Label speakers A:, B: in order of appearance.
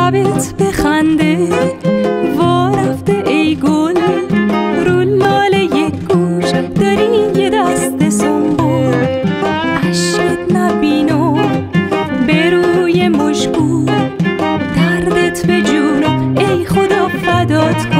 A: لبت بخنده وارفته ای گل، رو لال یک گوش داری یه دست سنبول. عشقت نبینو به روی مشکو، دردت به جونم ای خدا فدات